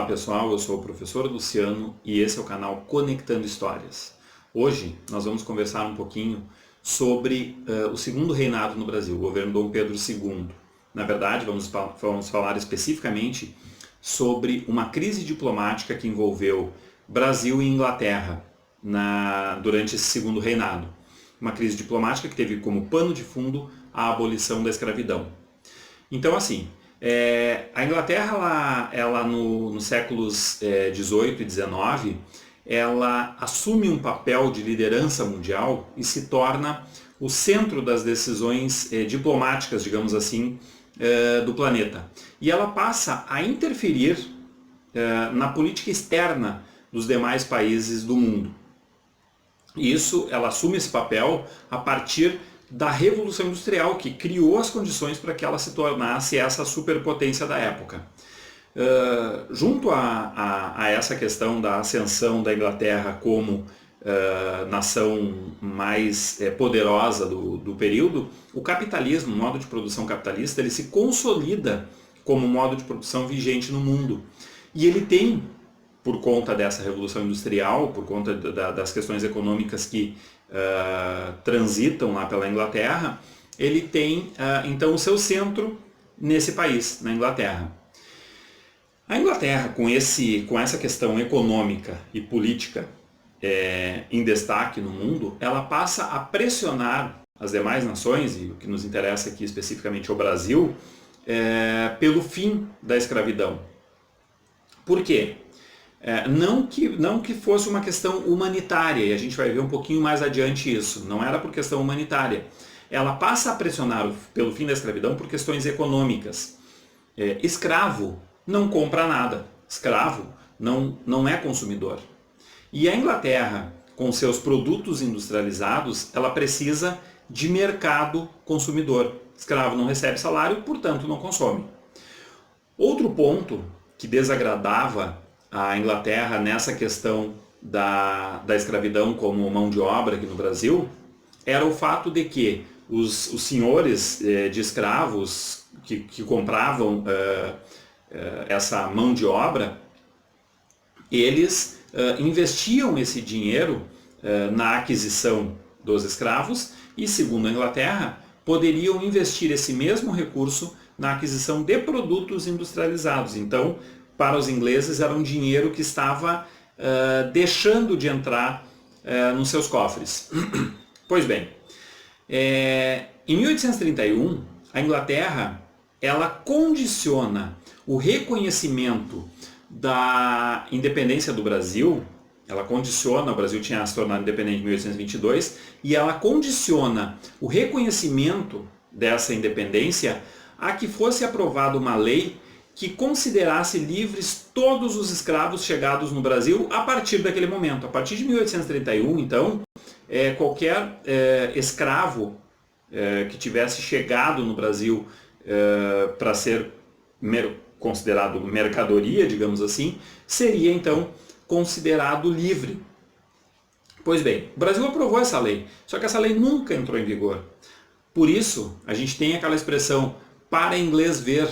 pessoal, eu sou o professor Luciano e esse é o canal Conectando Histórias. Hoje nós vamos conversar um pouquinho sobre o segundo reinado no Brasil, o governo Dom Pedro II. Na verdade, vamos falar especificamente sobre uma crise diplomática que envolveu Brasil e Inglaterra durante esse segundo reinado. Uma crise diplomática que teve como pano de fundo a abolição da escravidão. Então, assim, a Inglaterra, ela nos séculos 18 e 19, ela assume um papel de liderança mundial e se torna o centro das decisões diplomáticas, digamos assim, do planeta. E ela passa a interferir na política externa dos demais países do mundo. E ela assume esse papel a partir da Revolução Industrial, que criou as condições para que ela se tornasse essa superpotência da época. Junto a essa questão da ascensão da Inglaterra como nação mais poderosa do período, o capitalismo, o modo de produção capitalista, ele se consolida como modo de produção vigente no mundo. E ele tem, por conta dessa Revolução Industrial, por conta das questões econômicas que transitam lá pela Inglaterra, ele tem então o seu centro nesse país, na Inglaterra. A Inglaterra, com essa questão econômica e política em destaque no mundo, ela passa a pressionar as demais nações, e o que nos interessa aqui especificamente é o Brasil, pelo fim da escravidão. Por quê? Não que fosse uma questão humanitária, e a gente vai ver um pouquinho mais adiante isso, não era por questão humanitária. Ela passa a pressionar pelo fim da escravidão por questões econômicas. Escravo não compra nada, escravo não é consumidor. E a Inglaterra, com seus produtos industrializados, ela precisa de mercado consumidor. Escravo não recebe salário, portanto não consome. Outro ponto que desagradava a Inglaterra nessa questão da escravidão como mão de obra aqui no Brasil era o fato de que os senhores de escravos que compravam essa mão de obra, eles investiam esse dinheiro na aquisição dos escravos e, segundo a Inglaterra, poderiam investir esse mesmo recurso na aquisição de produtos industrializados. Então, para os ingleses era um dinheiro que estava deixando de entrar nos seus cofres. Pois bem, em 1831, a Inglaterra ela condiciona o reconhecimento da independência do Brasil, o Brasil tinha se tornado independente em 1822, e ela condiciona o reconhecimento dessa independência a que fosse aprovada uma lei que considerasse livres todos os escravos chegados no Brasil a partir daquele momento. A partir de 1831, então, qualquer escravo que tivesse chegado no Brasil para ser considerado mercadoria, digamos assim, seria então considerado livre. Pois bem, o Brasil aprovou essa lei, só que essa lei nunca entrou em vigor. Por isso, a gente tem aquela expressão para inglês ver,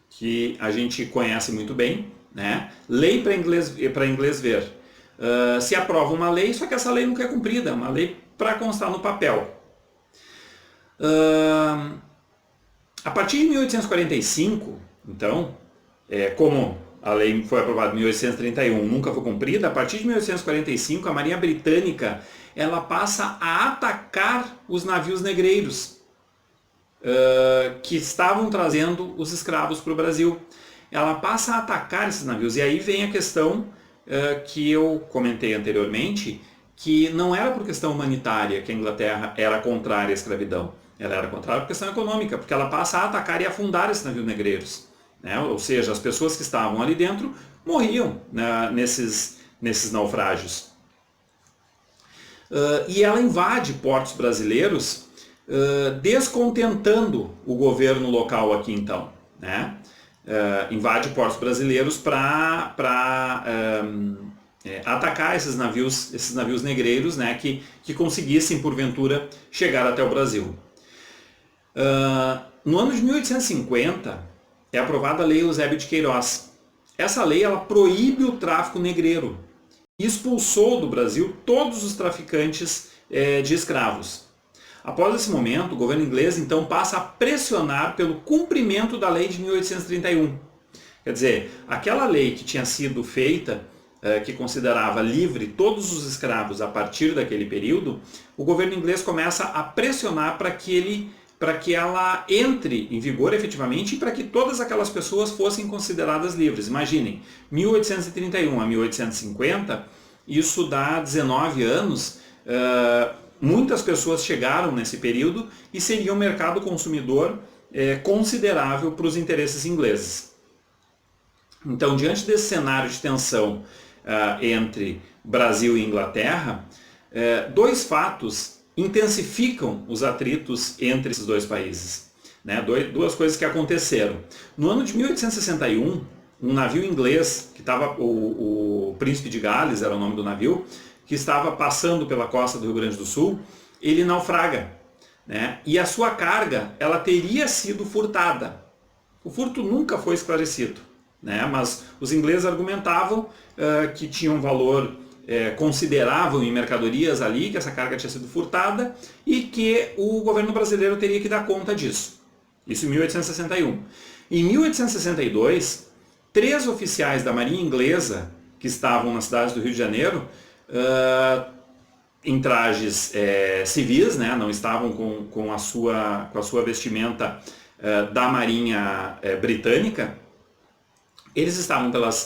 que a gente conhece muito bem, né? Lei para inglês ver. Se aprova uma lei, só que essa lei nunca é cumprida, é uma lei para constar no papel. A partir de 1845, então, como a lei foi aprovada em 1831, nunca foi cumprida, a partir de 1845 a Marinha Britânica ela passa a atacar os navios negreiros que estavam trazendo os escravos para o Brasil. Ela passa a atacar esses navios. E aí vem a questão que eu comentei anteriormente, que não era por questão humanitária que a Inglaterra era contrária à escravidão. Ela era contrária por questão econômica, porque ela passa a atacar e afundar esses navios negreiros. Né? Ou seja, as pessoas que estavam ali dentro morriam, né, nesses naufrágios. E ela invade portos brasileiros, descontentando o governo local aqui então, né? Invade portos brasileiros para atacar esses navios negreiros, né, que conseguissem porventura chegar até o Brasil. No ano de 1850 é aprovada a Lei Eusébio de Queiroz. essa lei ela proíbe o tráfico negreiro e expulsou do Brasil todos os traficantes de escravos. Após esse momento, o governo inglês então passa a pressionar pelo cumprimento da lei de 1831. Quer dizer, aquela lei que tinha sido feita, que considerava livre todos os escravos a partir daquele período, o governo inglês começa a pressionar para que ela entre em vigor efetivamente e para que todas aquelas pessoas fossem consideradas livres. Imaginem, 1831 a 1850, isso dá 19 anos, muitas pessoas chegaram nesse período e seria um mercado consumidor considerável para os interesses ingleses. Então, diante desse cenário de tensão entre Brasil e Inglaterra, dois fatos intensificam os atritos entre esses dois países. Né? Duas coisas que aconteceram. No ano de 1861, um navio inglês, que estava, o Príncipe de Gales era o nome do navio, que estava passando pela costa do Rio Grande do Sul, ele naufraga. Né? E a sua carga ela teria sido furtada. O furto nunca foi esclarecido. Né? Mas os ingleses argumentavam que tinha um valor considerável em mercadorias ali, que essa carga tinha sido furtada e que o governo brasileiro teria que dar conta disso. Isso em 1861. Em 1862, 3 oficiais da Marinha Inglesa que estavam na cidade do Rio de Janeiro, em trajes civis, né? Não estavam com a sua vestimenta da Marinha Britânica. Eles estavam pelas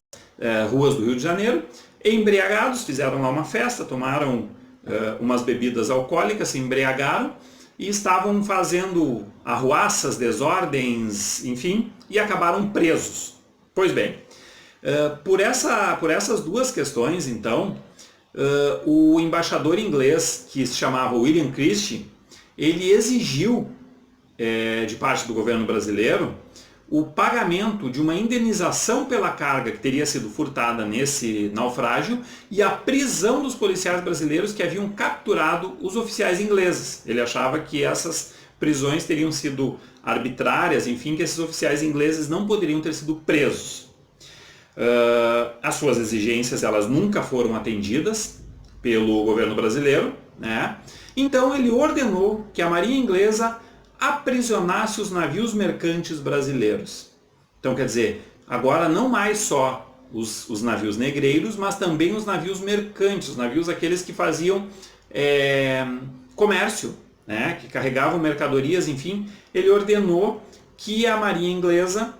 ruas do Rio de Janeiro, embriagados, fizeram lá uma festa, tomaram umas bebidas alcoólicas, se embriagaram e estavam fazendo arruaças, desordens, enfim, e acabaram presos. Pois bem, por essas duas questões, então, o embaixador inglês, que se chamava William Christie, ele exigiu de parte do governo brasileiro o pagamento de uma indenização pela carga que teria sido furtada nesse naufrágio e a prisão dos policiais brasileiros que haviam capturado os oficiais ingleses. Ele achava que essas prisões teriam sido arbitrárias, enfim, que esses oficiais ingleses não poderiam ter sido presos. As suas exigências elas nunca foram atendidas pelo governo brasileiro, né? Então ele ordenou que a Marinha Inglesa aprisionasse os navios mercantes brasileiros. Então, quer dizer, agora não mais só os navios negreiros, mas também os navios mercantes, os navios aqueles que faziam comércio, né, que carregavam mercadorias, enfim. Ele ordenou que a Marinha Inglesa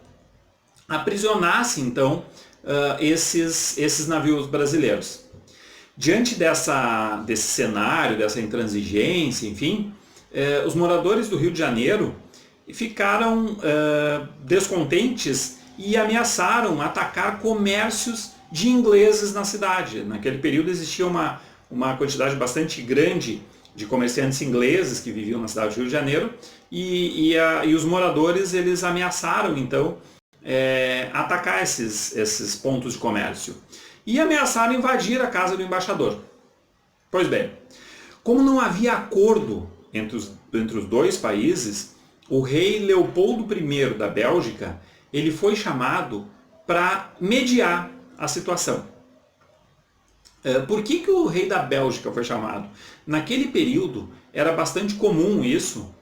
aprisionasse, então, esses navios brasileiros. Diante desse cenário, dessa intransigência, enfim, os moradores do Rio de Janeiro ficaram descontentes e ameaçaram atacar comércios de ingleses na cidade. Naquele período existia uma quantidade bastante grande de comerciantes ingleses que viviam na cidade do Rio de Janeiro e os moradores eles ameaçaram então atacar esses pontos de comércio e ameaçaram invadir a casa do embaixador. Pois bem, como não havia acordo entre os dois países, o rei Leopoldo I da Bélgica ele foi chamado para mediar a situação. Por que o rei da Bélgica foi chamado? Naquele período era bastante comum isso,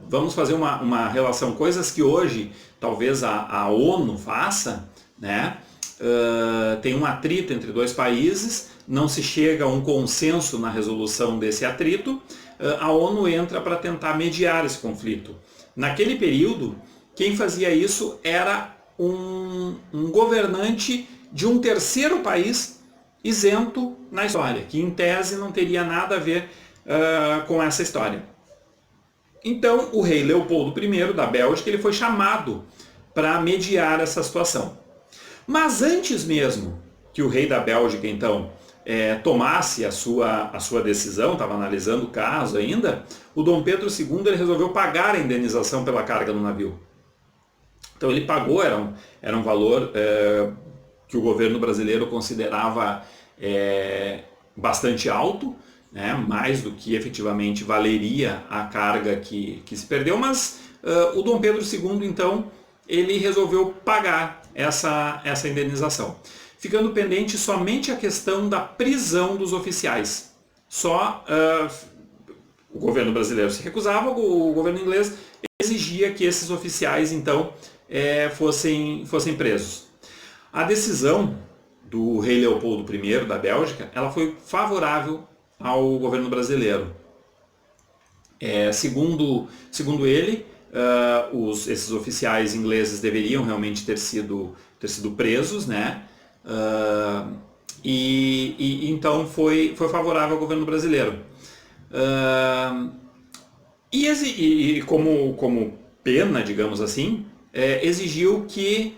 vamos fazer uma relação, coisas que hoje talvez a ONU faça, né? Tem um atrito entre dois países, não se chega a um consenso na resolução desse atrito, a ONU entra para tentar mediar esse conflito. Naquele período, quem fazia isso era um governante de um terceiro país isento na história, que em tese não teria nada a ver com essa história. Então, o rei Leopoldo I da Bélgica ele foi chamado para mediar essa situação. Mas antes mesmo que o rei da Bélgica, então, tomasse a sua decisão, estava analisando o caso ainda, o Dom Pedro II ele resolveu pagar a indenização pela carga no navio. Então ele pagou, era um valor que o governo brasileiro considerava bastante alto, né, mais do que efetivamente valeria a carga que se perdeu, mas o Dom Pedro II, então, ele resolveu pagar essa indenização. Ficando pendente somente a questão da prisão dos oficiais. Só o governo brasileiro se recusava, o governo inglês exigia que esses oficiais, então, fossem presos. A decisão do rei Leopoldo I da Bélgica, ela foi favorável ao governo brasileiro. Segundo ele, esses oficiais ingleses deveriam realmente ter sido presos, né? Então foi favorável ao governo brasileiro. E como pena, digamos assim, exigiu que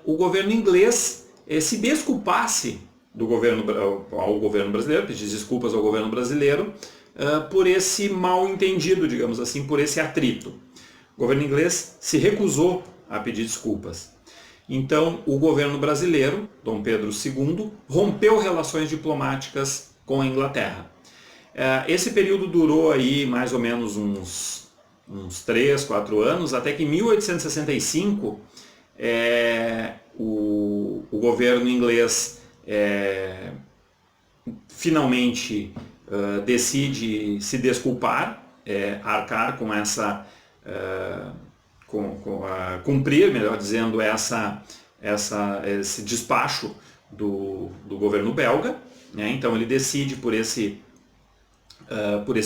o governo inglês se desculpasse ao governo brasileiro, pedisse desculpas ao governo brasileiro por esse mal entendido, digamos assim, por esse atrito. O governo inglês se recusou a pedir desculpas. Então, o governo brasileiro, Dom Pedro II, rompeu relações diplomáticas com a Inglaterra. Esse período durou aí mais ou menos uns 3, 4 anos, até que em 1865 o governo inglês finalmente decide se desculpar, arcar com essa, cumprir, melhor dizendo, esse despacho do governo belga, né? Então ele decide por esse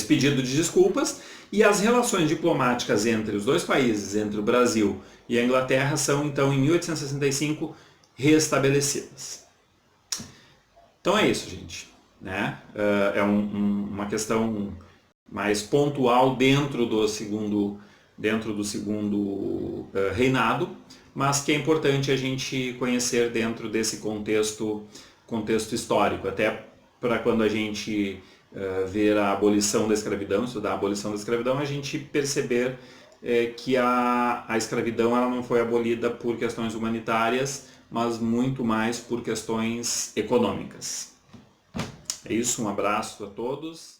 pedido de desculpas, e as relações diplomáticas entre os dois países, entre o Brasil e a Inglaterra, são então em 1865 restabelecidas. Então é isso, gente, né? É uma questão mais pontual dentro do segundo reinado, mas que é importante a gente conhecer dentro desse contexto histórico, até para quando a gente ver a abolição da escravidão, estudar a abolição da escravidão, a gente perceber que a escravidão ela não foi abolida por questões humanitárias, mas muito mais por questões econômicas. É isso, um abraço a todos.